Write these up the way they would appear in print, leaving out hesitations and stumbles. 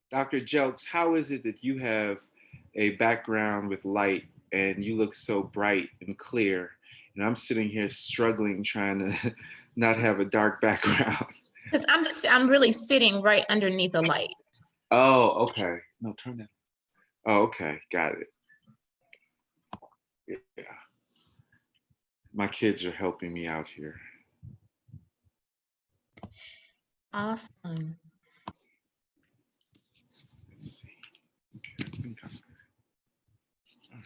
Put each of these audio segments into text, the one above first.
Dr. Jelks, how is it that you have a background with light and you look so bright and clear? And I'm sitting here struggling trying to not have a dark background. Because I'm really sitting right underneath the light. Oh, okay. No, turn that. Oh, okay. Got it. Yeah. My kids are helping me out here. Awesome. Let's see. Okay, I think I'm good. All right.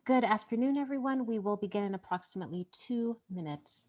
Good afternoon, everyone. We will begin in approximately 2 minutes.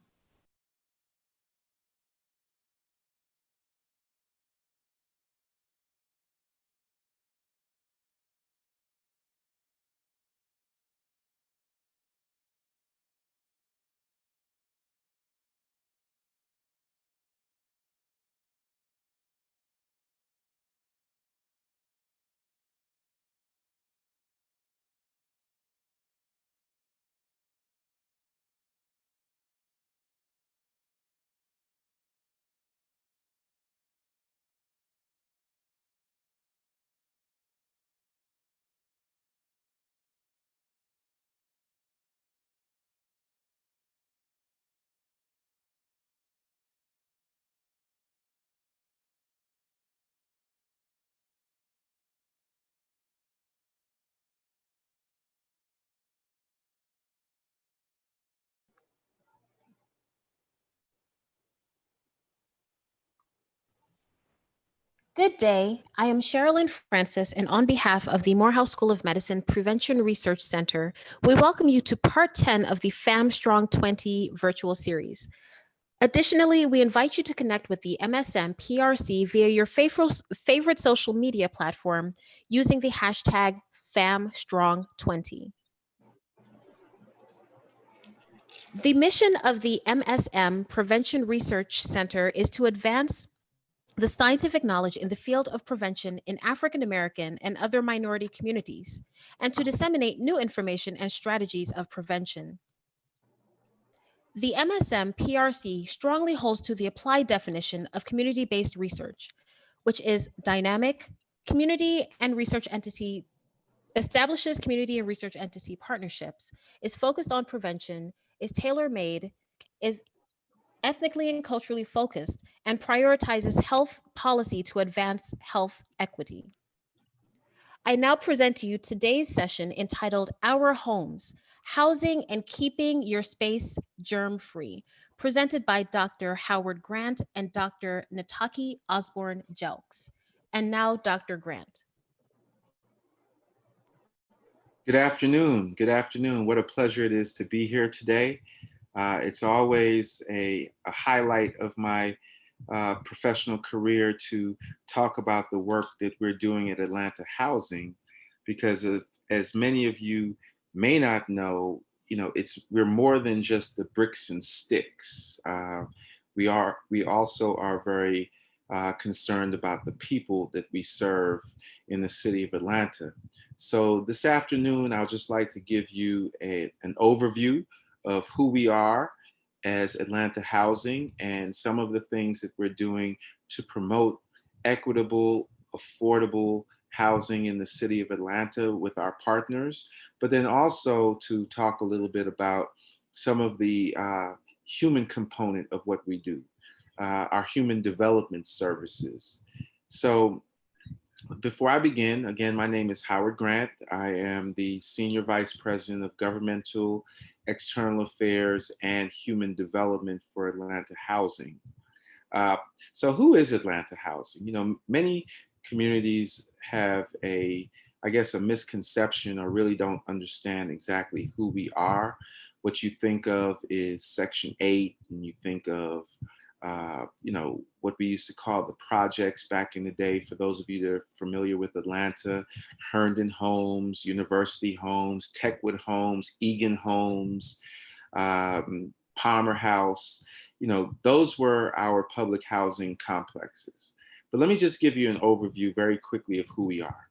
Good day. I am Sherilyn Francis, and on behalf of the Morehouse School of Medicine Prevention Research Center, we welcome you to part 10 of the FAM Strong 20 virtual series. Additionally, we invite you to connect with the MSM PRC via your favorite social media platform using the hashtag FAMStrong20. The mission of the MSM Prevention Research Center is to advance the scientific knowledge in the field of prevention in African American and other minority communities, and to disseminate new information and strategies of prevention. The MSM PRC strongly holds to the applied definition of community based research, which is dynamic, community and research entity, establishes community and research entity partnerships, is focused on prevention, is tailor made, is ethnically and culturally focused, and prioritizes health policy to advance health equity. I now present to you today's session entitled Our Homes, Housing and Keeping Your Space Germ Free, presented by Dr. Howard Grant and Dr. Nataki Osborne Jelks. And now, Dr. Grant. Good afternoon. Good afternoon. What a pleasure it is to be here today. It's always a highlight of my professional career to talk about the work that we're doing at Atlanta Housing, because as many of you may not know, we're more than just the bricks and sticks. We also are very concerned about the people that we serve in the city of Atlanta. So this afternoon, I'll just like to give you an overview of who we are as Atlanta Housing and some of the things that we're doing to promote equitable, affordable, housing in the city of Atlanta with our partners, but then also to talk a little bit about some of the human component of what we do, our human development services. So before I begin, again, my name is Howard Grant. I am the Senior Vice President of Governmental, External Affairs, and Human Development for Atlanta Housing. Uh, so who is Atlanta Housing? You know, many communities have I guess, a misconception or really don't understand exactly who we are. What you think of is Section 8, and you think of, you know, what we used to call the projects back in the day. For those of you that are familiar with Atlanta, Herndon Homes, University Homes, Techwood Homes, Egan Homes, Palmer House, you know, those were our public housing complexes. But let me just give you an overview very quickly of who we are.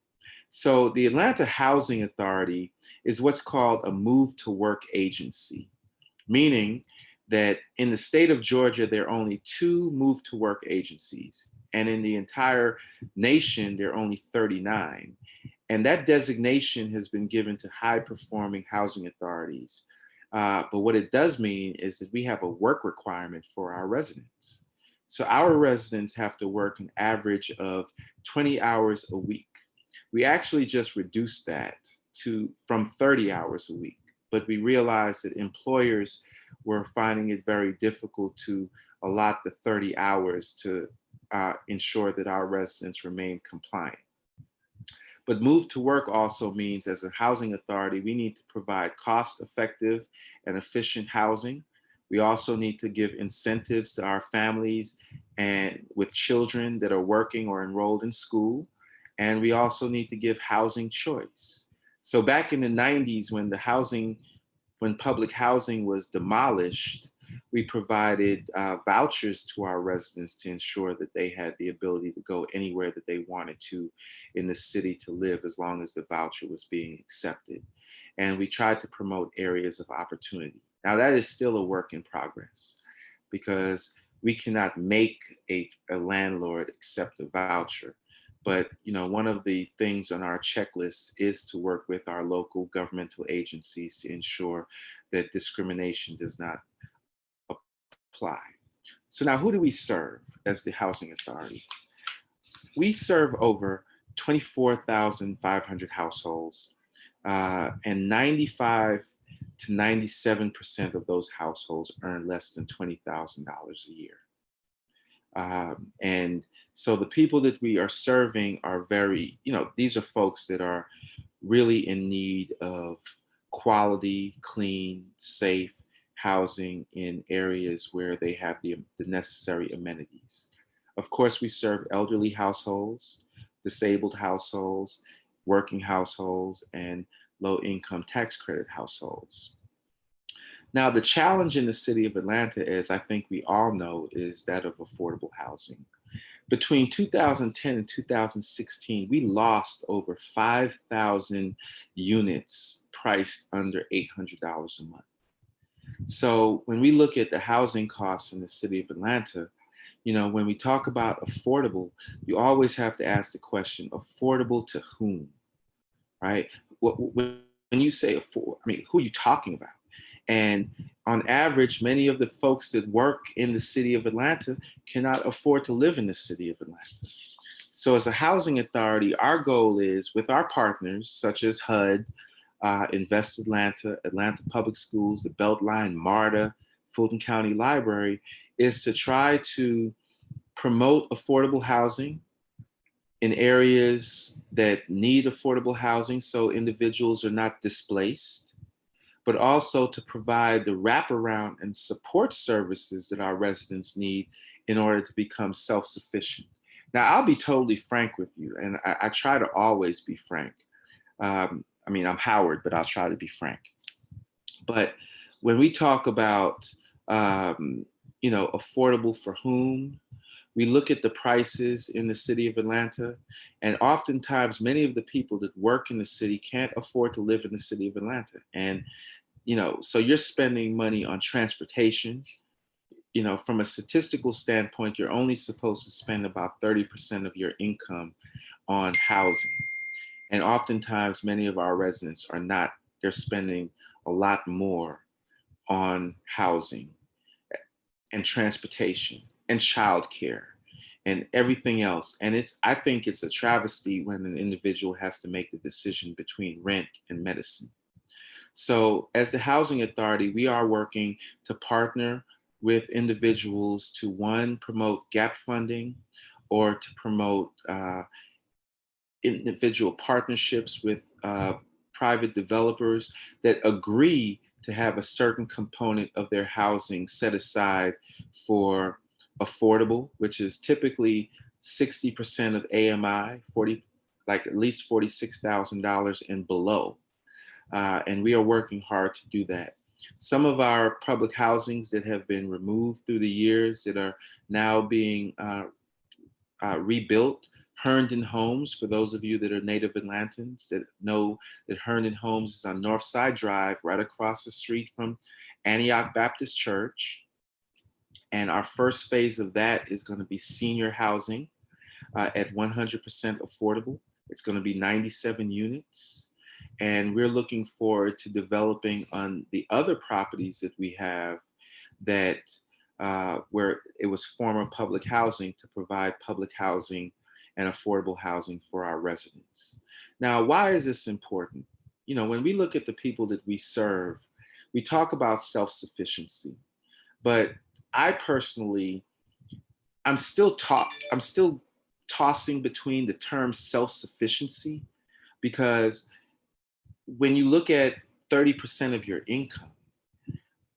So the Atlanta Housing Authority is what's called a move to work agency, meaning that in the state of Georgia, there are only 2 move to work agencies. And in the entire nation, there are only 39. And that designation has been given to high performing housing authorities. But what it does mean is that we have a work requirement for our residents. So our residents have to work an average of 20 hours a week. We actually just reduced that from 30 hours a week, but we realized that employers were finding it very difficult to allot the 30 hours to ensure that our residents remain compliant. But move to work also means, as a housing authority, we need to provide cost-effective and efficient housing. We also need to give incentives to our families and with children that are working or enrolled in school. And we also need to give housing choice. So back in the 90s, when public housing was demolished, we provided vouchers to our residents to ensure that they had the ability to go anywhere that they wanted to in the city to live, as long as the voucher was being accepted. And we tried to promote areas of opportunity. Now, that is still a work in progress, because we cannot make a landlord accept a voucher. But, you know, one of the things on our checklist is to work with our local governmental agencies to ensure that discrimination does not apply. So now, who do we serve as the Housing Authority? We serve over 24,500 households, and 95 to 97% of those households earn less than $20,000 a year. And so the people that we are serving are very, you know, these are folks that are really in need of quality, clean, safe housing in areas where they have the necessary amenities. Of course, we serve elderly households, disabled households, working households, and low income tax credit households. Now, the challenge in the city of Atlanta, as I think we all know, is that of affordable housing. Between 2010 and 2016, we lost over 5,000 units priced under $800 a month. So when we look at the housing costs in the city of Atlanta, you know, when we talk about affordable, you always have to ask the question, affordable to whom, right? When you say afford, I mean, who are you talking about? And on average, many of the folks that work in the city of Atlanta cannot afford to live in the city of Atlanta. So as a housing authority, our goal is, with our partners such as HUD, Invest Atlanta, Atlanta Public Schools, the Beltline, MARTA, Fulton County Library, is to try to promote affordable housing in areas that need affordable housing so individuals are not displaced, but also to provide the wraparound and support services that our residents need in order to become self-sufficient. Now, I'll be totally frank with you, and I try to always be frank. I mean, I'm Howard, but I'll try to be frank. But when we talk about, you know, affordable for whom, we look at the prices in the city of Atlanta, and oftentimes many of the people that work in the city can't afford to live in the city of Atlanta. And, you know, so you're spending money on transportation. You know, from a statistical standpoint, you're only supposed to spend about 30% of your income on housing. And oftentimes, many of our residents are not, they're spending a lot more on housing and transportation and childcare and everything else. And I think it's a travesty when an individual has to make the decision between rent and medicine. So as the Housing Authority, we are working to partner with individuals to, one, promote gap funding, or to promote individual partnerships with private developers that agree to have a certain component of their housing set aside for affordable, which is typically 60% of AMI, 40, like at least $46,000 and below. And we are working hard to do that. Some of our public housings that have been removed through the years that are now being rebuilt. Herndon Homes, for those of you that are native Atlantans that know that Herndon Homes is on Northside Drive, right across the street from Antioch Baptist Church. And our first phase of that is going to be senior housing at 100% affordable. It's going to be 97 units. And we're looking forward to developing on the other properties that we have that where it was former public housing, to provide public housing and affordable housing for our residents. Now, why is this important? You know, when we look at the people that we serve, we talk about self-sufficiency, but I personally, I'm still tossing between the term self-sufficiency, because when you look at 30% of your income,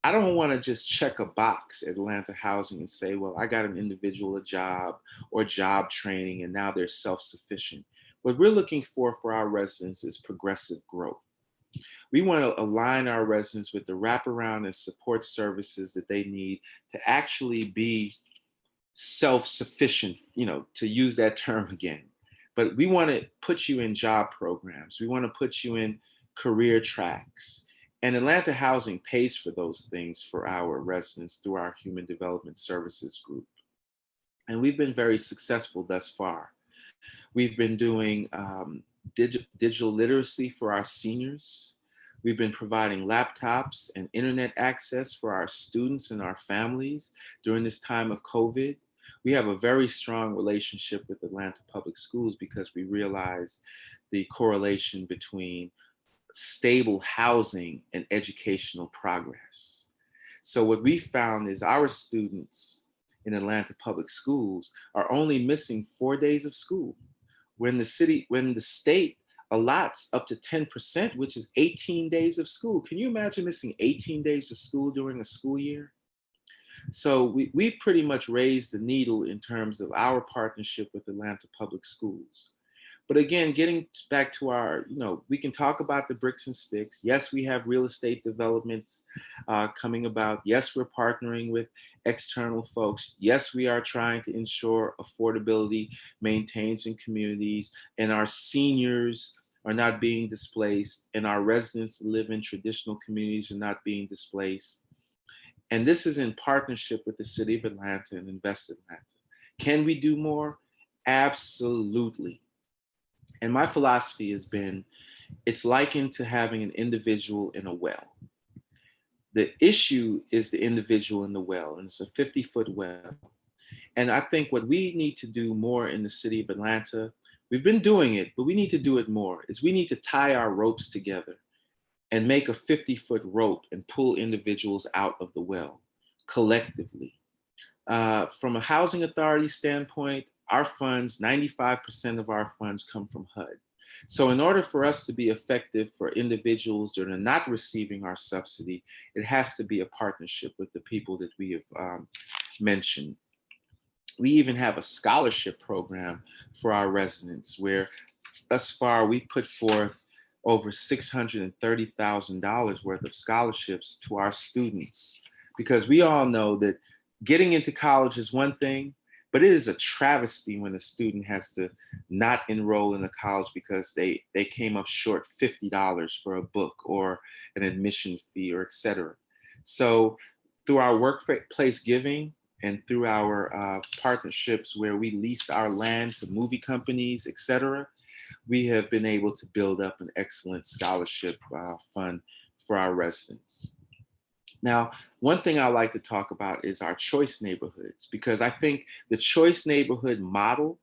I don't want to just check a box at Atlanta Housing and say, well, I got an individual a job or job training and now they're self-sufficient. What we're looking for our residents is progressive growth. We want to align our residents with the wraparound and support services that they need to actually be self-sufficient, you know, to use that term again. But we want to put you in job programs. We want to put you in career tracks. And Atlanta Housing pays for those things for our residents through our Human Development Services group. And we've been very successful thus far. We've been doing digital literacy for our seniors. We've been providing laptops and internet access for our students and our families during this time of COVID. We have a very strong relationship with Atlanta Public Schools because we realize the correlation between stable housing and educational progress. So what we found is our students in Atlanta Public Schools are only missing 4 days of school. When the state allots up to 10%, which is 18 days of school. Can you imagine missing 18 days of school during a school year? So we've pretty much raised the needle in terms of our partnership with Atlanta Public Schools. But again, getting back to our, you know, we can talk about the bricks and sticks. Yes, we have real estate developments coming about. Yes, we're partnering with external folks. Yes, we are trying to ensure affordability maintains in communities, and our seniors are not being displaced, and our residents who live in traditional communities are not being displaced. And this is in partnership with the City of Atlanta and Invest Atlanta. Can we do more? Absolutely. And my philosophy has been, it's likened to having an individual in a well. The issue is the individual in the well, and it's a 50-foot well. And I think what we need to do more in the City of Atlanta, we've been doing it, but we need to do it more, is we need to tie our ropes together and make a 50-foot rope and pull individuals out of the well collectively. From a housing authority standpoint, our funds, 95% of our funds come from HUD. So in order for us to be effective for individuals that are not receiving our subsidy, it has to be a partnership with the people that we have mentioned. We even have a scholarship program for our residents where thus far we've put forth over $630,000 worth of scholarships to our students, because we all know that getting into college is one thing, but it is a travesty when a student has to not enroll in a college because they came up short $50 for a book or an admission fee or et cetera. So through our workplace giving and through our partnerships where we lease our land to movie companies, et cetera, we have been able to build up an excellent scholarship fund for our residents. Now, one thing I like to talk about is our choice neighborhoods, because I think the choice neighborhood model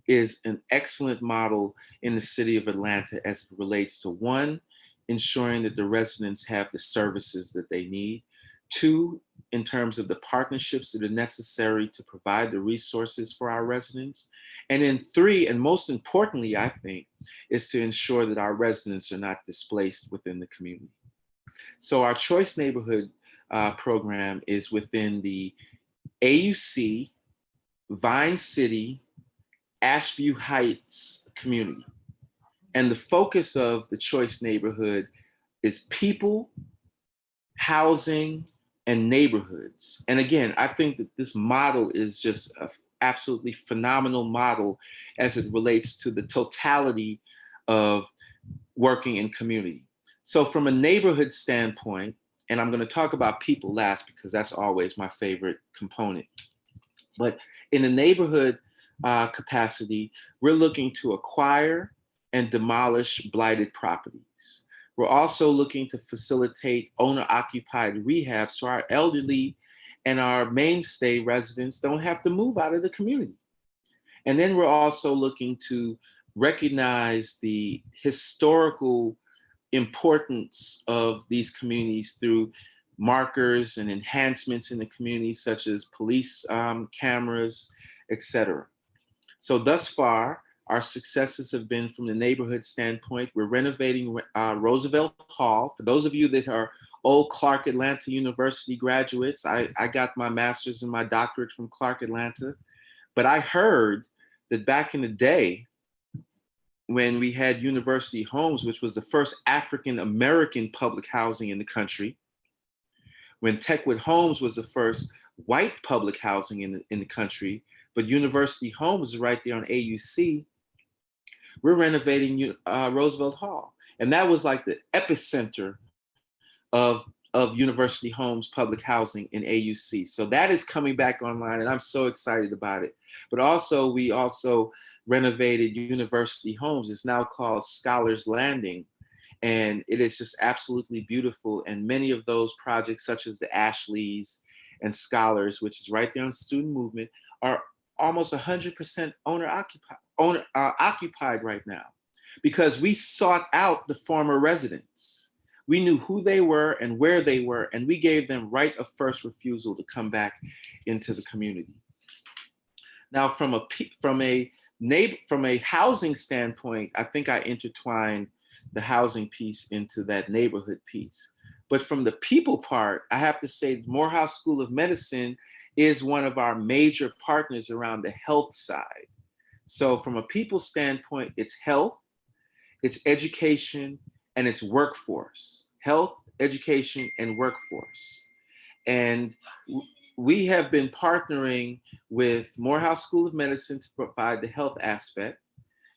is an excellent model in the city of Atlanta as it relates to one, ensuring that the residents have the services that they need. Two, in terms of the partnerships that are necessary to provide the resources for our residents. And then three, and most importantly, I think, is to ensure that our residents are not displaced within the community. So our choice neighborhood program is within the AUC, Vine City, Ashview Heights community. And the focus of the choice neighborhood is people, housing, and neighborhoods. And again, I think that this model is just an absolutely phenomenal model as it relates to the totality of working in community. So from a neighborhood standpoint, and I'm going to talk about people last because that's always my favorite component. But in the neighborhood capacity, we're looking to acquire and demolish blighted properties. We're also looking to facilitate owner-occupied rehab so our elderly and our mainstay residents don't have to move out of the community. And then we're also looking to recognize the historical importance of these communities through markers and enhancements in the community, such as police cameras, et cetera. So thus far, our successes have been from the neighborhood standpoint. We're renovating Roosevelt Hall. For those of you that are old Clark Atlanta University graduates, I got my master's and my doctorate from Clark Atlanta. But I heard that back in the day, when we had University Homes, which was the first African-American public housing in the country, when Techwood Homes was the first white public housing in the country, but University Homes is right there on AUC, we're renovating Roosevelt Hall. And that was like the epicenter of University Homes public housing in AUC. So that is coming back online and I'm so excited about it. But also, we also renovated University Homes. It's now called Scholars Landing. And it is just absolutely beautiful. And many of those projects, such as the Ashleys and Scholars, which is right there on Student Movement, are almost 100% occupied right now, because we sought out the former residents. We knew who they were and where they were, and we gave them right of first refusal to come back into the community. Now, from a housing standpoint, I think I intertwined the housing piece into that neighborhood piece. But from the people part, I have to say Morehouse School of Medicine is one of our major partners around the health side. So from a people standpoint, it's health, it's education, and it's workforce. Health, education, and workforce. And we have been partnering with Morehouse School of Medicine to provide the health aspect.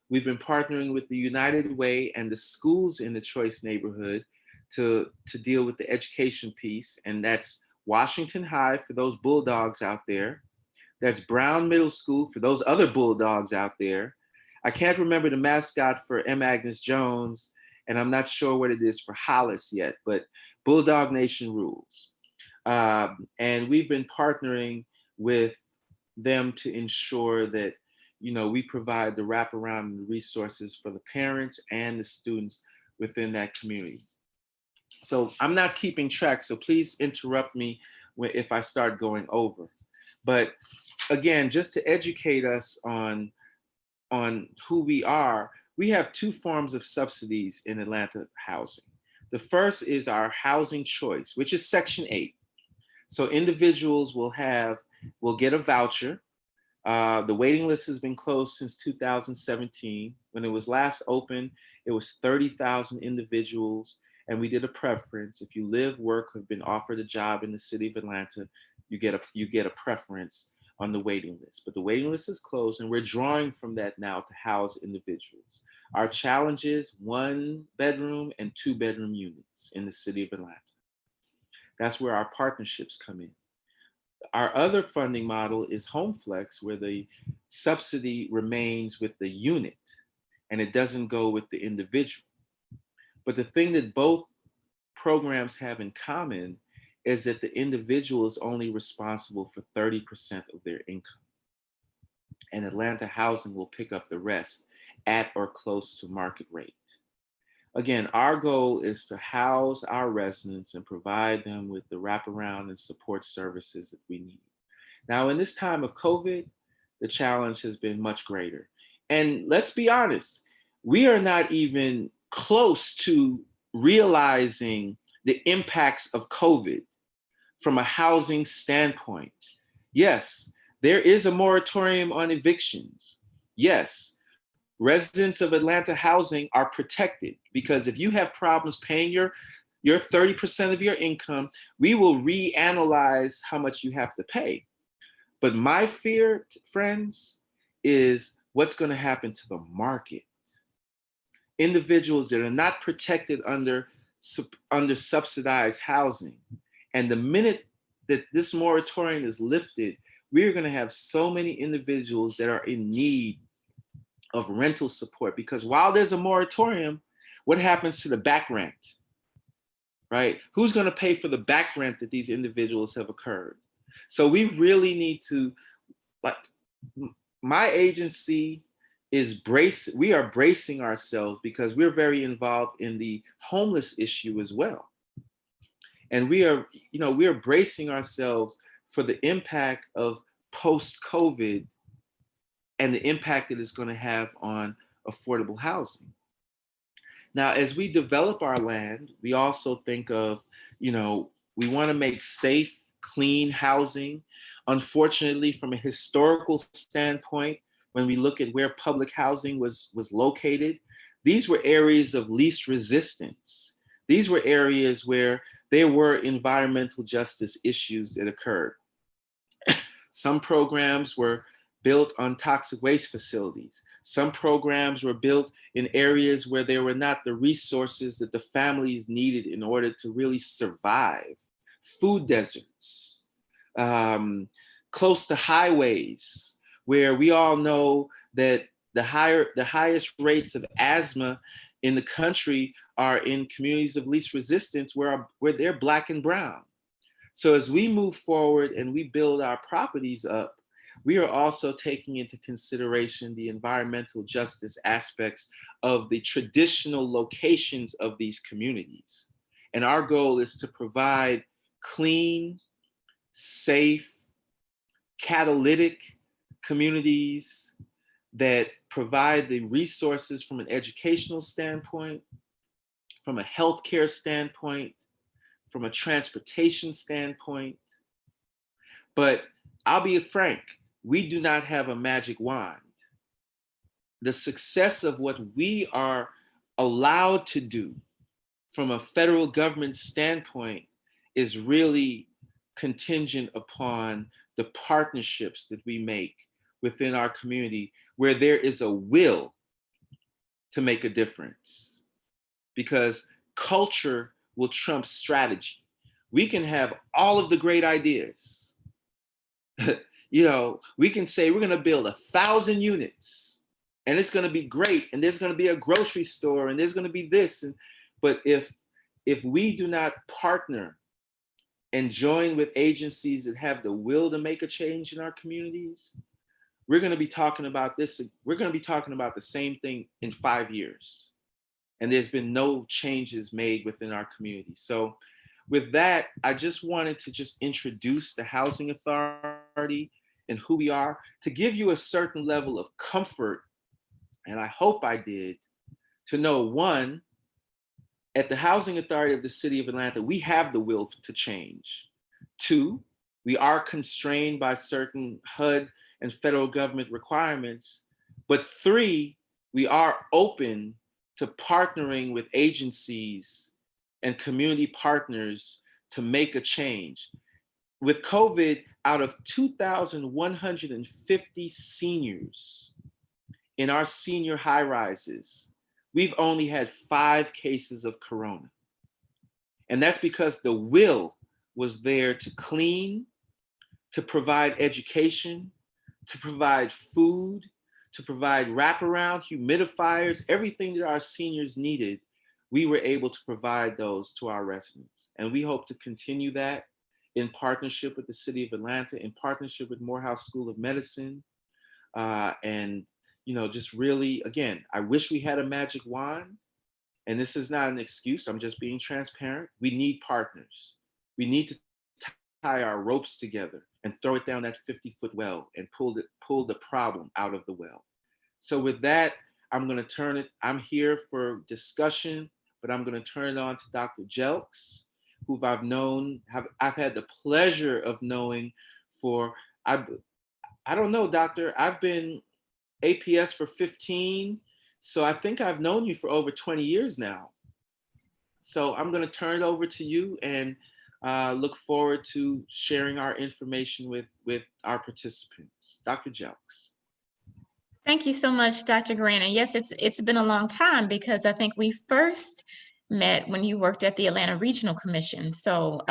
We've been partnering with the United Way and the schools in the Choice neighborhood to deal with the education piece. And that's Washington High for those Bulldogs out there. That's Brown Middle School for those other Bulldogs out there. I can't remember the mascot for M. Agnes Jones, and I'm not sure what it is for Hollis yet, but Bulldog Nation rules. And we've been partnering with them to ensure that, you know, we provide the wraparound and the resources for the parents and the students within that community. So I'm not keeping track, so please interrupt me if I start going over. But again, just to educate us on who we are, we have two forms of subsidies in Atlanta housing. The first is our housing choice, which is Section 8. So individuals will get a voucher. The waiting list has been closed since 2017. When it was last open, it was 30,000 individuals, and we did a preference. If you live, work, have been offered a job in the city of Atlanta, you get a preference on the waiting list. But the waiting list is closed, and we're drawing from that now to house individuals. Our challenge is 1-bedroom and 2-bedroom units in the city of Atlanta. That's where our partnerships come in. Our other funding model is HomeFlex, where the subsidy remains with the unit and it doesn't go with the individual. But the thing that both programs have in common is that the individual is only responsible for 30% of their income, and Atlanta Housing will pick up the rest at or close to market rate. Again, our goal is to house our residents and provide them with the wraparound and support services that we need. Now, in this time of COVID, the challenge has been much greater. And let's be honest, we are not even close to realizing the impacts of COVID from a housing standpoint. Yes, there is a moratorium on evictions. Yes, residents of Atlanta Housing are protected because if you have problems paying your 30% of your income, we will reanalyze how much you have to pay. But my fear, friends, is what's going to happen to the market. Individuals that are not protected under subsidized housing. And the minute that this moratorium is lifted, we're going to have so many individuals that are in need of rental support, because while there's a moratorium, what happens to the back rent, right? Who's going to pay for the back rent that these individuals have occurred? So we really need to, like, my agency we are bracing ourselves because we're very involved in the homeless issue as well. And we are bracing ourselves for the impact of post-COVID and the impact that it's going to have on affordable housing. Now, as we develop our land, we also think of, we want to make safe, clean housing. Unfortunately, from a historical standpoint, when we look at where public housing was located, these were areas of least resistance. These were areas where there were environmental justice issues that occurred. Some programs were built on toxic waste facilities. Some programs were built in areas where there were not the resources that the families needed in order to really survive. Food deserts, close to highways, where we all know that the highest rates of asthma in the country are in communities of least resistance where they're Black and brown. So as we move forward and we build our properties up, we are also taking into consideration the environmental justice aspects of the traditional locations of these communities. And our goal is to provide clean, safe, catalytic communities that provide the resources from an educational standpoint, from a healthcare standpoint, from a transportation standpoint. But I'll be frank, we do not have a magic wand. The success of what we are allowed to do from a federal government standpoint is really contingent upon the partnerships that we make within our community where there is a will to make a difference. Because culture will trump strategy. We can have all of the great ideas. We can say we're going to build 1,000 units and it's going to be great. And there's going to be a grocery store and there's going to be this. But if we do not partner and join with agencies that have the will to make a change in our communities, we're going to be talking about this. We're going to be talking about the same thing in 5 years. And there's been no changes made within our community. So with that, I just wanted to introduce the Housing Authority and who we are, to give you a certain level of comfort, and I hope I did, to know, one, at the Housing Authority of the City of Atlanta, we have the will to change. Two, we are constrained by certain HUD and federal government requirements. But three, we are open to partnering with agencies and community partners to make a change. With COVID, out of 2,150 seniors in our senior high rises, we've only had 5 cases of corona. And that's because the will was there to clean, to provide education, to provide food, to provide wraparound, humidifiers, everything that our seniors needed. We were able to provide those to our residents. And we hope to continue that in partnership with the City of Atlanta, in partnership with Morehouse School of Medicine. And, just really, again, I wish we had a magic wand. And this is not an excuse, I'm just being transparent. We need partners. We need to tie our ropes together and throw it down that 50-foot well and pull the problem out of the well. So with that, I'm here for discussion, but I'm gonna turn it on to Dr. Jelks, who I've had the pleasure of knowing I don't know, doctor, I've been APS for 15, so I think I've known you for over 20 years now. So I'm gonna turn it over to you and look forward to sharing our information with our participants. Dr. Jelks. Thank you so much, Dr. Grant. And yes, it's been a long time because I think we first met when you worked at the Atlanta Regional Commission. So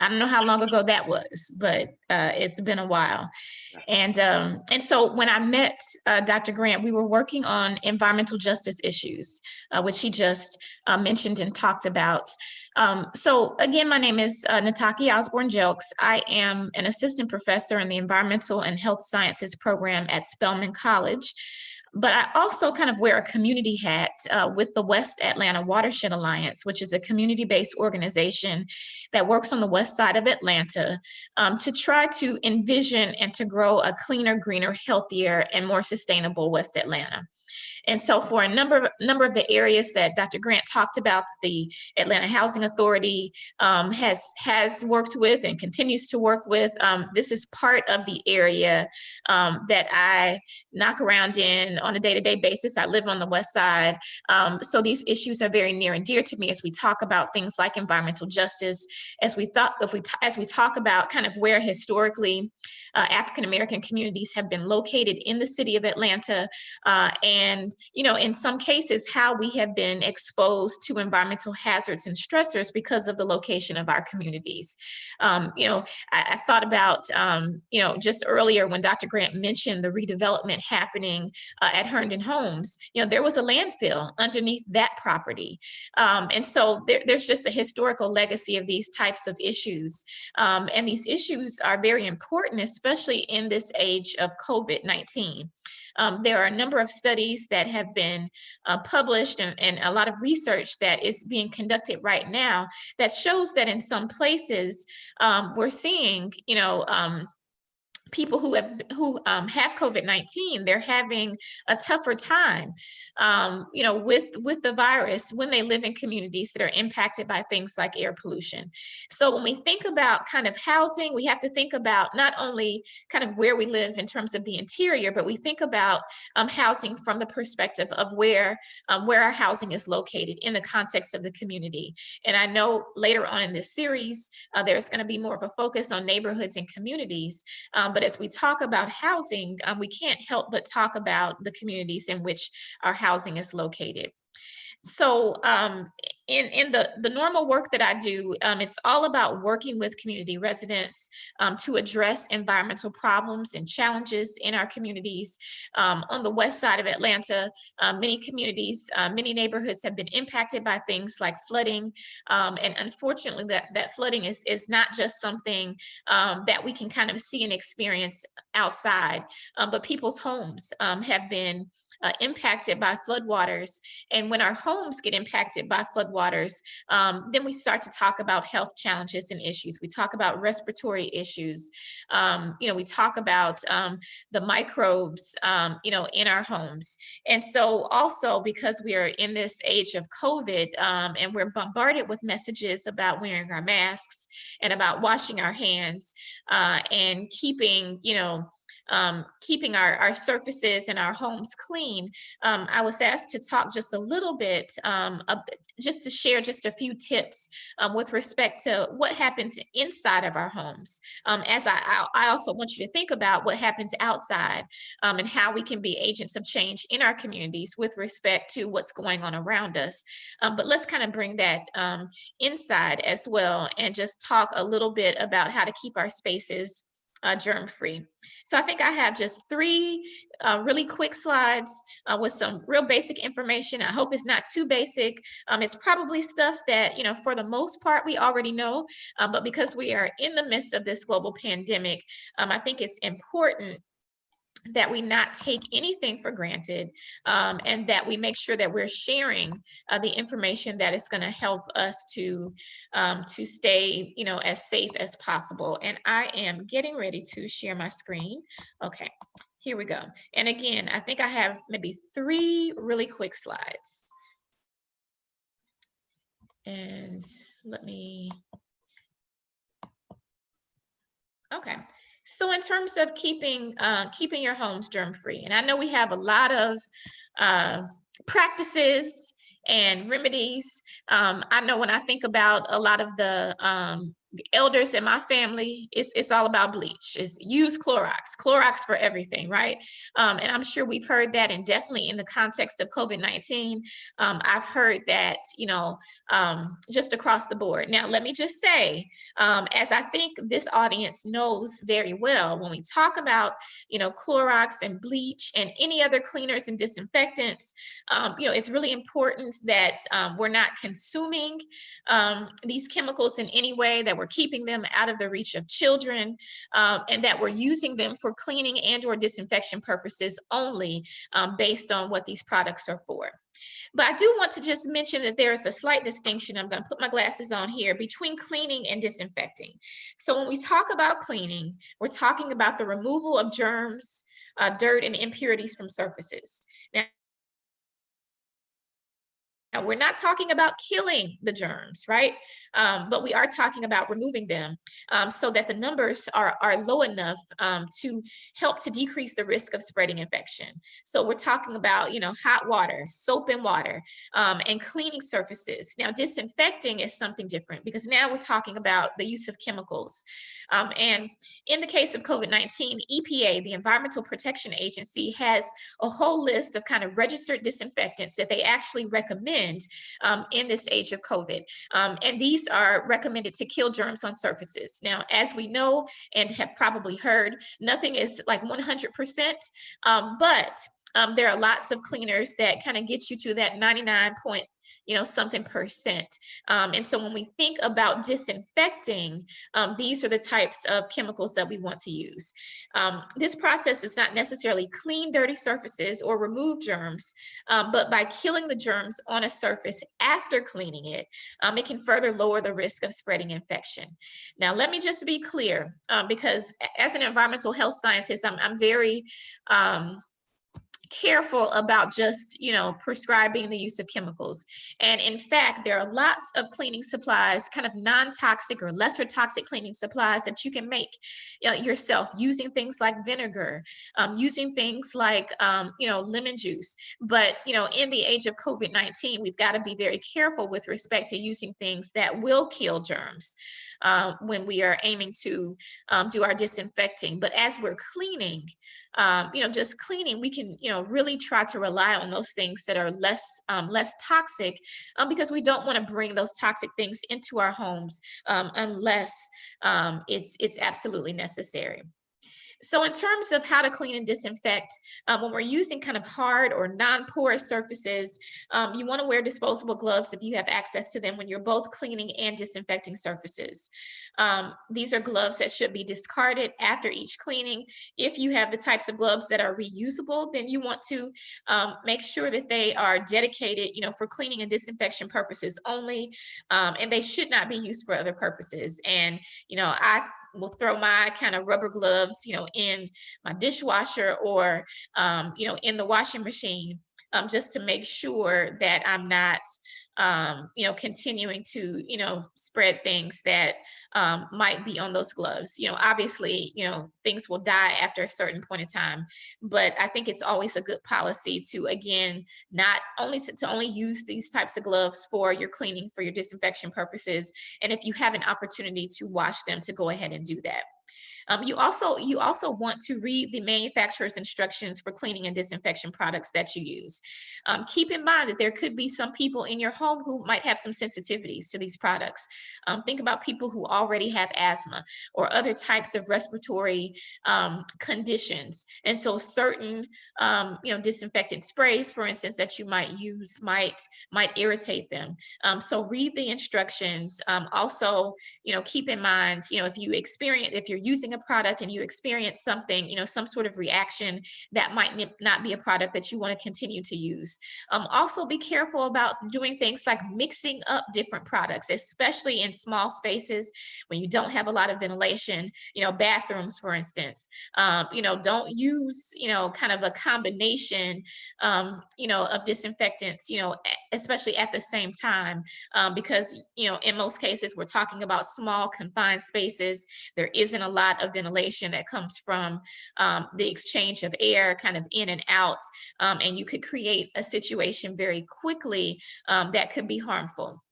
I don't know how long ago that was, but it's been a while. And so when I met Dr. Grant, we were working on environmental justice issues, which he just mentioned and talked about. So again, my name is Nataki Osborne Jelks. I am an assistant professor in the Environmental and Health Sciences program at Spelman College. But I also kind of wear a community hat with the West Atlanta Watershed Alliance, which is a community-based organization that works on the west side of Atlanta to try to envision and to grow a cleaner, greener, healthier, and more sustainable West Atlanta. And so for a number of the areas that Dr. Grant talked about, the Atlanta Housing Authority has worked with and continues to work with, this is part of the area that I knock around in on a day-to-day basis. I live on the west side. So these issues are very near and dear to me as we talk about things like environmental justice, as we talk about kind of where historically African-American communities have been located in the city of Atlanta, and in some cases, how we have been exposed to environmental hazards and stressors because of the location of our communities. I thought about, just earlier when Dr. Grant mentioned the redevelopment happening at Herndon Homes, there was a landfill underneath that property. And so there's just a historical legacy of these types of issues. And these issues are very important, especially in this age of COVID-19. There are a number of studies that have been published and a lot of research that is being conducted right now that shows that in some places we're seeing, people who have COVID-19, they're having a tougher time, with the virus when they live in communities that are impacted by things like air pollution. So when we think about kind of housing, we have to think about not only kind of where we live in terms of the interior, but we think about housing from the perspective of where our housing is located in the context of the community. And I know later on in this series, there's going to be more of a focus on neighborhoods and communities, but as we talk about housing, we can't help but talk about the communities in which our housing is located. So in the normal work that I do, it's all about working with community residents to address environmental problems and challenges in our communities. On the west side of Atlanta, many communities, many neighborhoods have been impacted by things like flooding. And unfortunately, that flooding is not just something that we can kind of see and experience outside, but people's homes have been impacted by floodwaters. And when our homes get impacted by floodwaters, then we start to talk about health challenges and issues. We talk about respiratory issues. We talk about the microbes, in our homes. And so also because we are in this age of COVID and we're bombarded with messages about wearing our masks and about washing our hands and keeping our surfaces and our homes clean, I was asked to talk just a little bit, just to share just a few tips with respect to what happens inside of our homes. As I also want you to think about what happens outside and how we can be agents of change in our communities with respect to what's going on around us. But let's kind of bring that inside as well and just talk a little bit about how to keep our spaces germ-free. So I think I have just three really quick slides with some real basic information. I hope it's not too basic. It's probably stuff that, you know, for the most part, we already know, but because we are in the midst of this global pandemic, I think it's important that we not take anything for granted, and that we make sure that we're sharing the information that is going to help us to stay, you know, as safe as possible. And I am getting ready to share my screen. Okay, here we go. And again, I think I have maybe three really quick slides. And let me, okay. So in terms of keeping your homes germ-free, and I know we have a lot of practices and remedies. I know when I think about a lot of the elders in my family, it's all about bleach. It's use Clorox for everything, right? And I'm sure we've heard that, and definitely in the context of COVID-19, I've heard that, you know, just across the board. Now, let me just say, as I think this audience knows very well, when we talk about, you know, Clorox and bleach and any other cleaners and disinfectants, you know, it's really important that we're not consuming these chemicals in any way, that we're keeping them out of the reach of children, and that we're using them for cleaning and or disinfection purposes only, based on what these products are for. But I do want to just mention that there is a slight distinction, I'm going to put my glasses on here, between cleaning and disinfecting. So when we talk about cleaning, we're talking about the removal of germs, dirt, and impurities from surfaces. Now, we're not talking about killing the germs, right? But we are talking about removing them, so that the numbers are low enough to help to decrease the risk of spreading infection. So we're talking about, you know, hot water, soap and water, and cleaning surfaces. Now, disinfecting is something different, because now we're talking about the use of chemicals. And in the case of COVID-19, EPA, the Environmental Protection Agency, has a whole list of kind of registered disinfectants that they actually recommend in this age of COVID. And these are recommended to kill germs on surfaces. Now, as we know and have probably heard, nothing is like 100%, but there are lots of cleaners that kind of get you to that 99 point, you know, something percent. And so when we think about disinfecting, these are the types of chemicals that we want to use. This process is not necessarily clean dirty surfaces or remove germs, but by killing the germs on a surface after cleaning it, it can further lower the risk of spreading infection. Now, let me just be clear, because as an environmental health scientist, I'm very careful about just, you know, prescribing the use of chemicals. And in fact, there are lots of cleaning supplies, kind of non-toxic or lesser toxic cleaning supplies that you can make, you know, yourself, using things like vinegar, using things like, you know, lemon juice. But, you know, in the age of COVID-19, we've got to be very careful with respect to using things that will kill germs when we are aiming to do our disinfecting. But as we're cleaning, you know, just cleaning, we can, you know, really try to rely on those things that are less toxic, because we don't want to bring those toxic things into our homes unless it's absolutely necessary. So in terms of how to clean and disinfect, when we're using kind of hard or non-porous surfaces, you want to wear disposable gloves if you have access to them when you're both cleaning and disinfecting surfaces. These are gloves that should be discarded after each cleaning. If you have the types of gloves that are reusable, then you want to make sure that they are dedicated, you know, for cleaning and disinfection purposes only, and they should not be used for other purposes. And, you know, I will throw my kind of rubber gloves, you know, in my dishwasher or, you know, in the washing machine, just to make sure that I'm not, you know, continuing to, you know, spread things that might be on those gloves. You know, obviously, you know, things will die after a certain point of time, but I think it's always a good policy to, again, not only to only use these types of gloves for your cleaning, for your disinfection purposes. And if you have an opportunity to wash them, to go ahead and do that. You also want to read the manufacturer's instructions for cleaning and disinfection products that you use. Keep in mind that there could be some people in your home who might have some sensitivities to these products. Think about people who already have asthma or other types of respiratory conditions. And so certain disinfectant sprays, for instance, that you might use might irritate them. So read the instructions. Also, keep in mind, if you're using a product and you experience something, some sort of reaction, that might not be a product that you want to continue to use. Also be careful about doing things like mixing up different products, especially in small spaces when you don't have a lot of ventilation, bathrooms, for instance. Don't use, kind of a combination, of disinfectants, especially at the same time, because, in most cases, we're talking about small confined spaces. There isn't a lot of ventilation that comes from the exchange of air kind of in and out. And you could create a situation very quickly that could be harmful.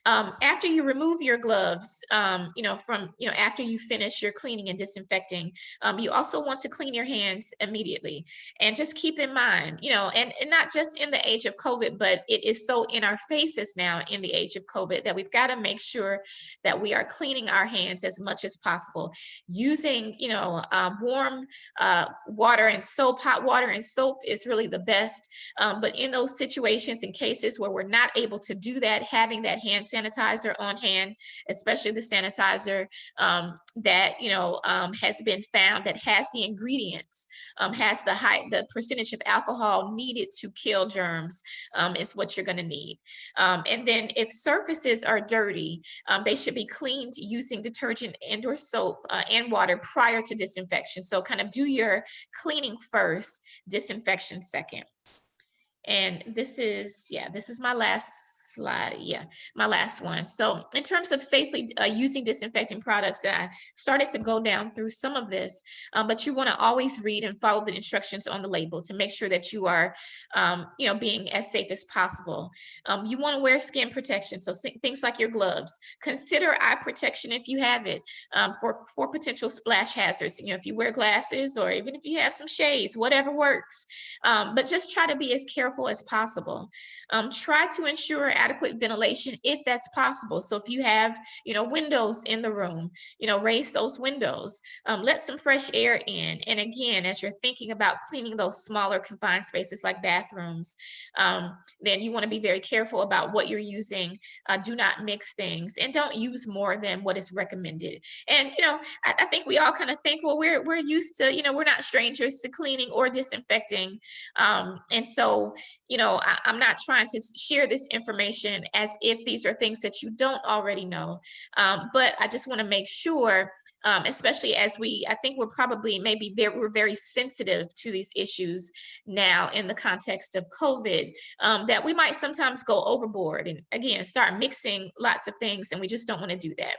After you remove your gloves, after you finish your cleaning and disinfecting, you also want to clean your hands immediately. And just keep in mind, and not just in the age of COVID, but it is so in our faces now in the age of COVID that we've got to make sure that we are cleaning our hands as much as possible. Using, warm water and soap, hot water and soap is really the best. But in those situations and cases where we're not able to do that, having that hand sanitizer on hand, especially the sanitizer that has been found that has the ingredients, has the percentage of alcohol needed to kill germs, is what you're going to need. And then if surfaces are dirty, they should be cleaned using detergent and or soap and water prior to disinfection. So kind of do your cleaning first, disinfection second. And this is my last slide. Yeah, my last one. So in terms of safely using disinfecting products, I started to go down through some of this, but you want to always read and follow the instructions on the label to make sure that you are, being as safe as possible. You want to wear skin protection, so things like your gloves. Consider eye protection if you have it, for potential splash hazards. If you wear glasses or even if you have some shades, whatever works. But just try to be as careful as possible. Try to ensure adequate ventilation if that's possible. So if you have, windows in the room, raise those windows, let some fresh air in. And again, as you're thinking about cleaning those smaller confined spaces like bathrooms, then you want to be very careful about what you're using. Do not mix things and don't use more than what is recommended. And, I think we all kind of think, well, we're used to, we're not strangers to cleaning or disinfecting. And so, I'm not trying to share this information as if these are things that you don't already know. But I just want to make sure, especially as I think we're probably we're very sensitive to these issues now in the context of COVID, that we might sometimes go overboard and again, start mixing lots of things, and we just don't want to do that.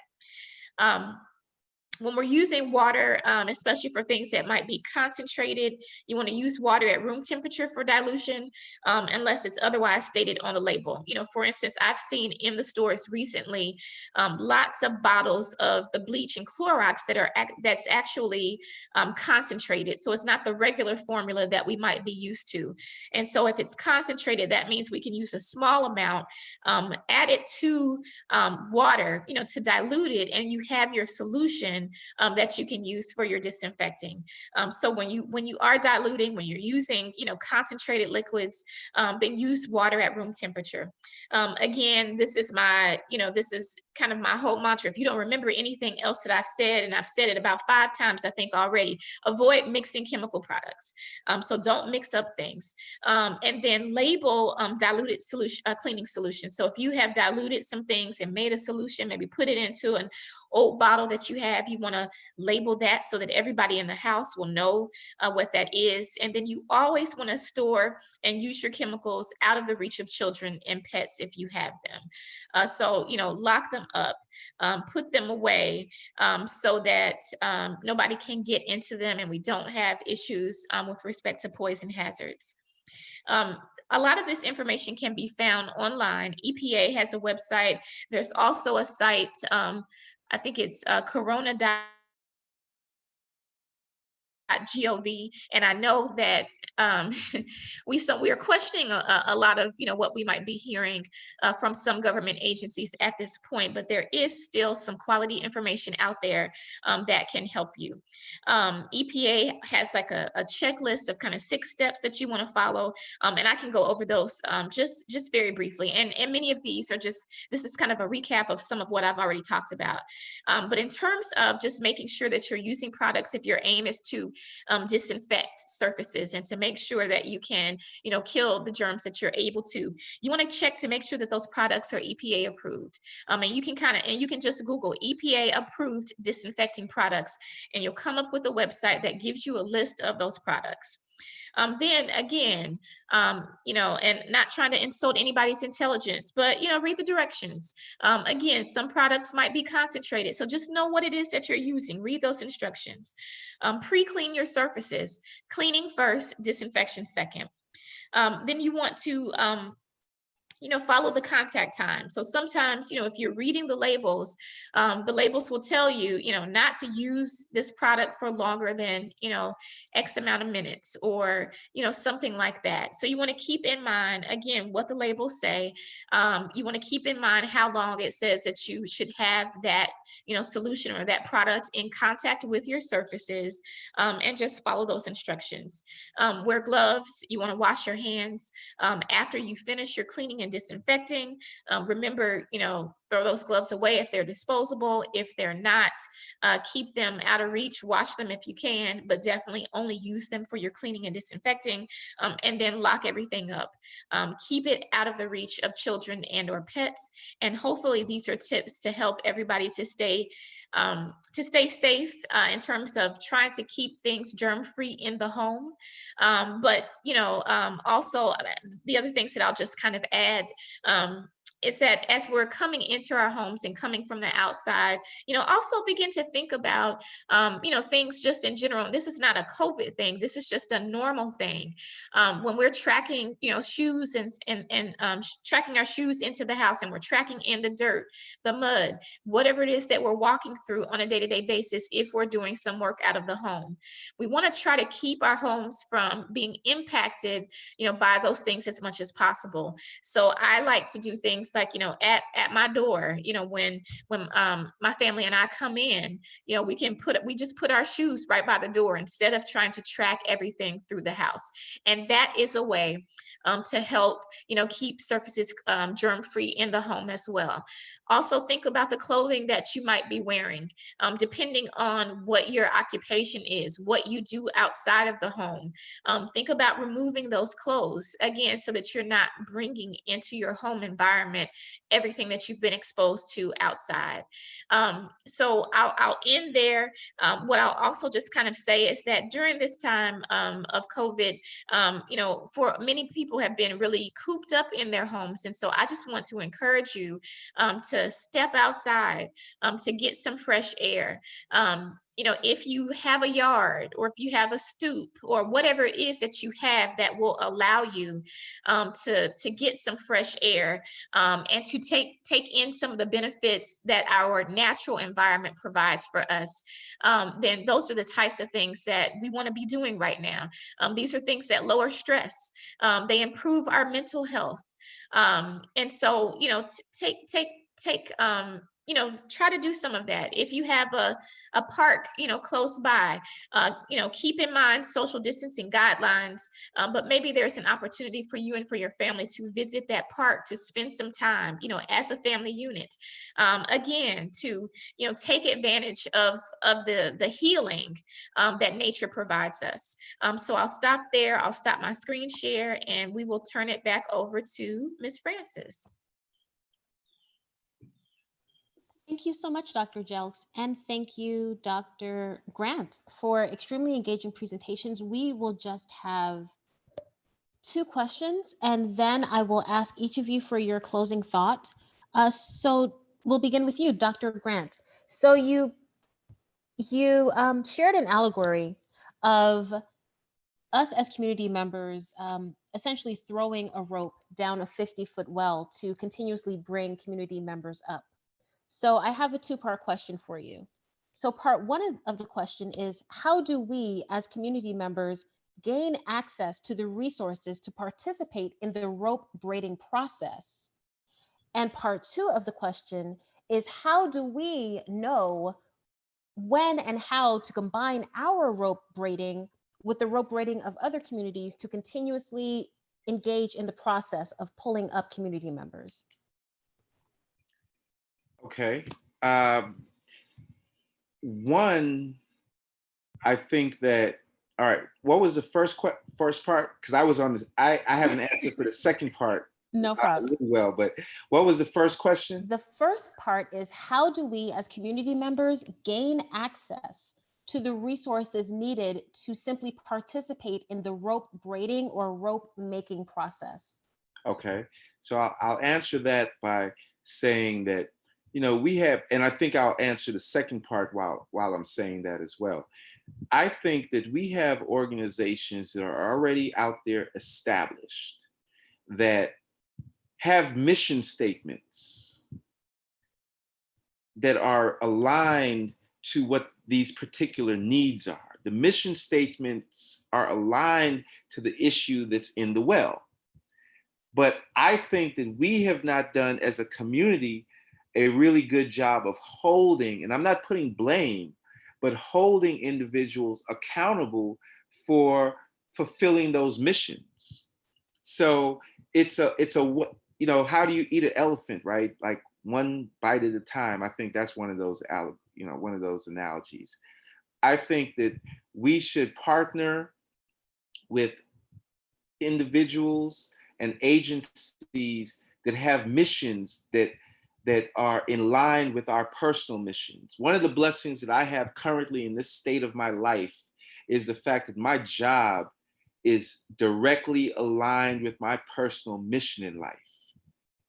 When we're using water, especially for things that might be concentrated, you want to use water at room temperature for dilution, unless it's otherwise stated on the label. For instance, I've seen in the stores recently lots of bottles of the bleach and Clorox that's actually concentrated. So it's not the regular formula that we might be used to. And so if it's concentrated, that means we can use a small amount, add it to water, to dilute it, and you have your solution that you can use for your disinfecting. So when you are diluting, when you're using, concentrated liquids, then use water at room temperature. Again, this is kind of my whole mantra. If you don't remember anything else that I've said, and I've said it about 5 times, I think already, avoid mixing chemical products. So don't mix up things. And then label diluted solution, cleaning solution. So if you have diluted some things and made a solution, maybe put it into an old bottle that you have, you want to label that so that everybody in the house will know what that is. And then you always want to store and use your chemicals out of the reach of children and pets if you have them. So, lock them up, put them away, so that nobody can get into them and we don't have issues with respect to poison hazards. A lot of this information can be found online. EPA has a website. There's also a site, I think it's corona.gov gov, and I know that we are questioning a lot of what we might be hearing from some government agencies at this point, but there is still some quality information out there that can help you. EPA has like a checklist of kind of 6 steps that you want to follow, and I can go over those just very briefly. And many of these are this is kind of a recap of some of what I've already talked about. But in terms of just making sure that you're using products, if your aim is to disinfect surfaces and to make sure that you can, kill the germs that you're able to, you want to check to make sure that those products are EPA approved. And you can just Google EPA approved disinfecting products, and you'll come up with a website that gives you a list of those products. Then again, and not trying to insult anybody's intelligence, but, read the directions. Again, some products might be concentrated, so just know what it is that you're using. Read those instructions. Pre-clean your surfaces. Cleaning first, disinfection second. Then you want to follow the contact time. So sometimes, if you're reading the labels will tell you, not to use this product for longer than, X amount of minutes, or, something like that. So you want to keep in mind, again, what the labels say. You want to keep in mind how long it says that you should have that, solution or that product in contact with your surfaces, and just follow those instructions. Wear gloves. You want to wash your hands after you finish your cleaning and disinfecting. Remember, throw those gloves away if they're disposable. If they're not, keep them out of reach. Wash them if you can, but definitely only use them for your cleaning and disinfecting, and then lock everything up. Keep it out of the reach of children and or pets. And hopefully these are tips to help everybody to stay safe in terms of trying to keep things germ-free in the home. But also the other things that I'll just kind of add is that as we're coming into our homes and coming from the outside, also begin to think about, things just in general. This is not a COVID thing. This is just a normal thing. When we're tracking, shoes and tracking our shoes into the house, and we're tracking in the dirt, the mud, whatever it is that we're walking through on a day-to-day basis, if we're doing some work out of the home, we want to try to keep our homes from being impacted, by those things as much as possible. So I like to do things like, at my door, when my family and I come in, we just put our shoes right by the door instead of trying to track everything through the house. And that is a way to help, keep surfaces germ-free in the home as well. Also think about the clothing that you might be wearing, depending on what your occupation is, what you do outside of the home. Think about removing those clothes, again, so that you're not bringing into your home environment everything that you've been exposed to outside. So I'll end there. What I'll also just kind of say is that during this time of COVID, for many people have been really cooped up in their homes. And so I just want to encourage you to step outside, to get some fresh air. If you have a yard, or if you have a stoop, or whatever it is that you have that will allow you to get some fresh air, and to take in some of the benefits that our natural environment provides for us, then those are the types of things that we want to be doing right now. These are things that lower stress. They improve our mental health. And so, try to do some of that. If you have a park, close by, keep in mind social distancing guidelines, but maybe there's an opportunity for you and for your family to visit that park, to spend some time, as a family unit, again, to, take advantage of the healing that nature provides us. So I'll stop there. I'll stop my screen share, and we will turn it back over to Ms. Francis. Thank you so much, Dr. Jelks, and thank you, Dr. Grant, for extremely engaging presentations. We will just have 2 questions, and then I will ask each of you for your closing thought. So we'll begin with you, Dr. Grant. So you shared an allegory of us as community members essentially throwing a rope down a 50-foot well to continuously bring community members up. So I have a 2-part question for you. So part one of the question is, how do we as community members gain access to the resources to participate in the rope braiding process? And part two of the question is, how do we know when and how to combine our rope braiding with the rope braiding of other communities to continuously engage in the process of pulling up community members? Okay. One, I think that, all right, what was the first part? Because I was on this, I have an answer for the second part. No problem. Well, but what was the first question? The first part is, how do we as community members gain access to the resources needed to simply participate in the rope braiding or rope making process? Okay, so I'll answer that by saying that, we have, and I think I'll answer the second part while I'm saying that as well. I think that we have organizations that are already out there established that have mission statements that are aligned to what these particular needs are. The mission statements are aligned to the issue that's in the well. But I think that we have not done as a community a really good job of holding, and I'm not putting blame, but holding individuals accountable for fulfilling those missions. So it's a, how do you eat an elephant, right? Like one bite at a time. I think that's one of those, one of those analogies. I think that we should partner with individuals and agencies that have missions that are in line with our personal missions. One of the blessings that I have currently in this state of my life is the fact that my job is directly aligned with my personal mission in life.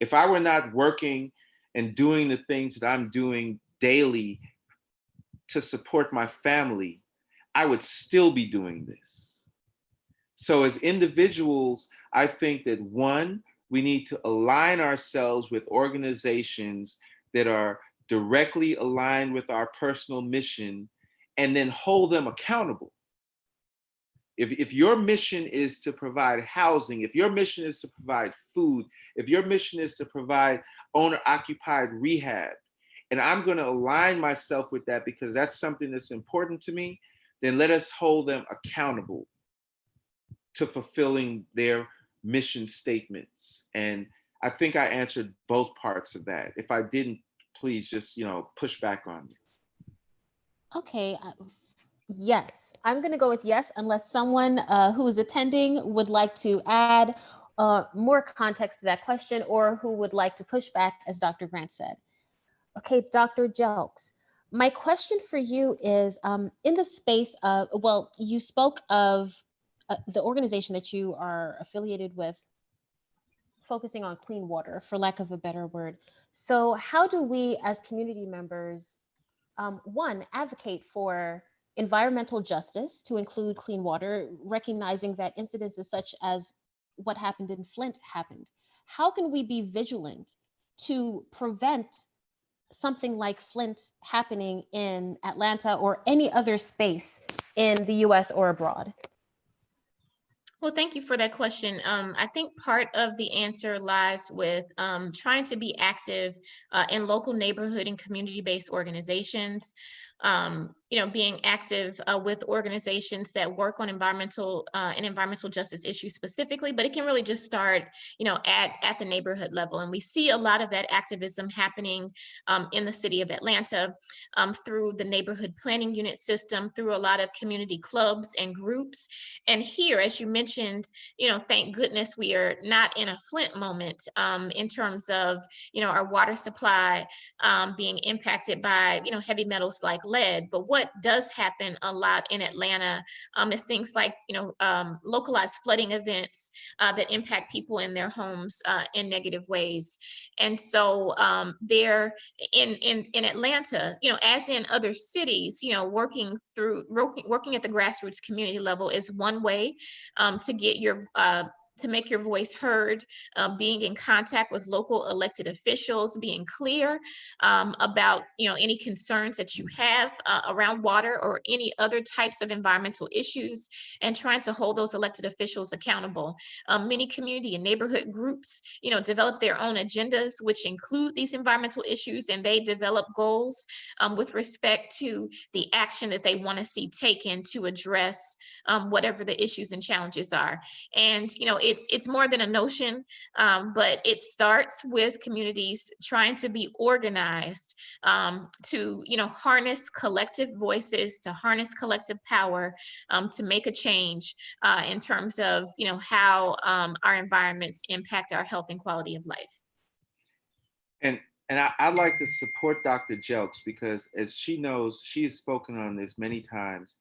If I were not working and doing the things that I'm doing daily to support my family, I would still be doing this. So as individuals, I think that one, we need to align ourselves with organizations that are directly aligned with our personal mission and then hold them accountable. If your mission is to provide housing, if your mission is to provide food, if your mission is to provide owner-occupied rehab, and I'm going to align myself with that because that's something that's important to me, then let us hold them accountable to fulfilling their mission statements. And I think I answered both parts of that. If I didn't, please just, push back on me. Okay. Yes, I'm going to go with yes, unless someone who is attending would like to add more context to that question, or who would like to push back, as Dr. Grant said. Okay, Dr. Jelks, my question for you is, in the space of, well, you spoke of the organization that you are affiliated with, focusing on clean water, for lack of a better word. So how do we as community members, one, advocate for environmental justice to include clean water, recognizing that incidences such as what happened in Flint happened? How can we be vigilant to prevent something like Flint happening in Atlanta or any other space in the US or abroad? Well, thank you for that question. I think part of the answer lies with trying to be active in local neighborhood and community-based organizations. Being active with organizations that work on environmental and environmental justice issues specifically, but it can really just start, at the neighborhood level. And we see a lot of that activism happening in the city of Atlanta through the neighborhood planning unit system, through a lot of community clubs and groups. And here, as you mentioned, thank goodness we are not in a Flint moment in terms of, our water supply being impacted by, heavy metals like lead. But what does happen a lot in Atlanta is things like, localized flooding events that impact people in their homes in negative ways. And so there in Atlanta, as in other cities, working at the grassroots community level is one way to get your to make your voice heard, being in contact with local elected officials, being clear about any concerns that you have around water or any other types of environmental issues, and trying to hold those elected officials accountable. Many community and neighborhood groups, develop their own agendas, which include these environmental issues, and they develop goals with respect to the action that they want to see taken to address whatever the issues and challenges are. And it's more than a notion, but it starts with communities trying to be organized to harness collective voices, to harness collective power, to make a change in terms of how our environments impact our health and quality of life. And I'd like to support Dr. Jelks because, as she knows, she has spoken on this many times.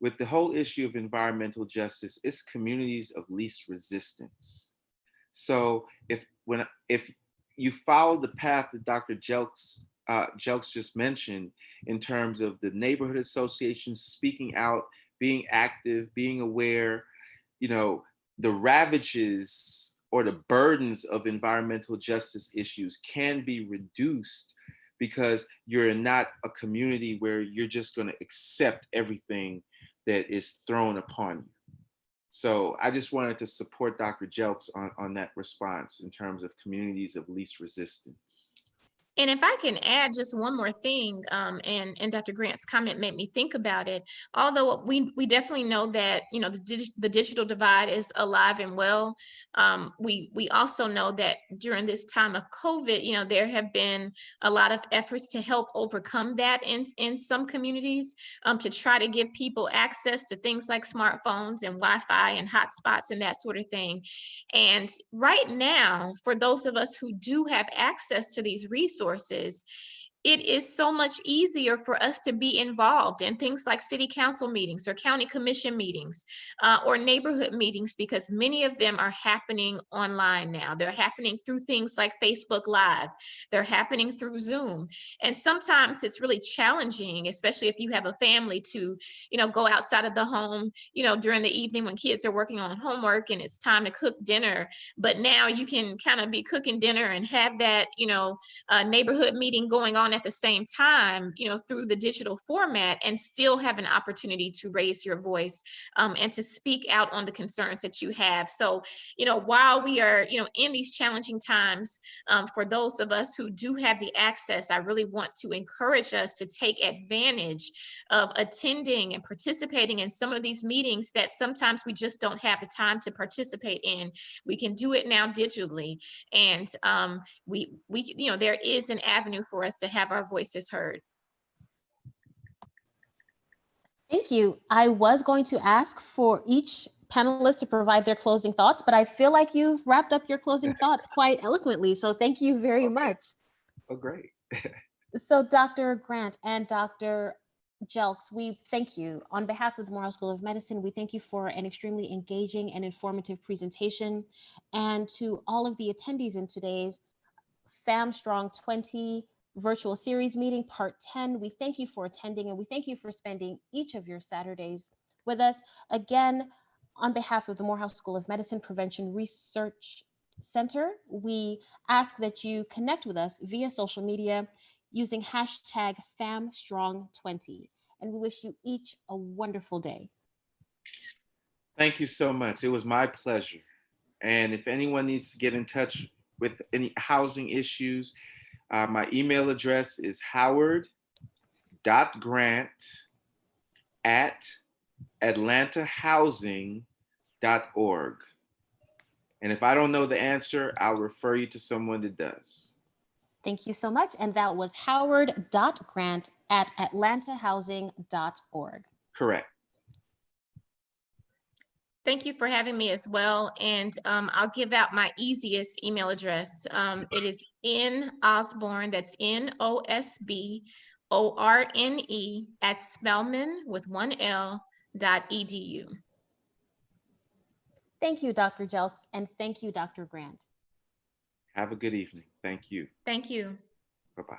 With the whole issue of environmental justice, it's communities of least resistance. So if you follow the path that Dr. Jelks just mentioned in terms of the neighborhood associations speaking out, being active, being aware, the ravages or the burdens of environmental justice issues can be reduced because you're not a community where you're just going to accept everything that is thrown upon you. So I just wanted to support Dr. Jelks on that response in terms of communities of least resistance. And if I can add just one more thing, and Dr. Grant's comment made me think about it. Although we definitely know that the digital divide is alive and well, we also know that during this time of COVID, there have been a lot of efforts to help overcome that in some communities, to try to give people access to things like smartphones and Wi-Fi and hotspots and that sort of thing. And right now, for those of us who do have access to these resources, it is so much easier for us to be involved in things like city council meetings or county commission meetings or neighborhood meetings, because many of them are happening online now. They're happening through things like Facebook Live. They're happening through Zoom. And sometimes it's really challenging, especially if you have a family, to, go outside of the home, during the evening when kids are working on homework and it's time to cook dinner. But now you can kind of be cooking dinner and have that, neighborhood meeting going on at the same time, through the digital format, and still have an opportunity to raise your voice and to speak out on the concerns that you have. So, while we are, in these challenging times, for those of us who do have the access, I really want to encourage us to take advantage of attending and participating in some of these meetings that sometimes we just don't have the time to participate in. We can do it now digitally, and we there is an avenue for us to have our voices heard. Thank you. I was going to ask for each panelist to provide their closing thoughts, but I feel like you've wrapped up your closing thoughts quite eloquently. So thank you very much. Oh, great. So Dr. Grant and Dr. Jelks, we thank you. On behalf of the Morehouse School of Medicine, we thank you for an extremely engaging and informative presentation. And to all of the attendees in today's FAM Strong 20 virtual series meeting, part 10, we thank you for attending, and we thank you for spending each of your Saturdays with us. Again, on behalf of the Morehouse School of Medicine Prevention Research Center, we ask that you connect with us via social media using hashtag FAMStrong20. And we wish you each a wonderful day. Thank you so much. It was my pleasure. And if anyone needs to get in touch with any housing issues, my email address is howard.grant@atlantahousing.org. And if I don't know the answer, I'll refer you to someone that does. Thank you so much. And that was howard.grant@atlantahousing.org. Correct. Thank you for having me as well. And I'll give out my easiest email address. It is Osborne, that's NOSBORNE @Spelman with 1L.edu. Thank you, Dr. Jelks, and thank you, Dr. Grant. Have a good evening. Thank you. Thank you. Bye-bye.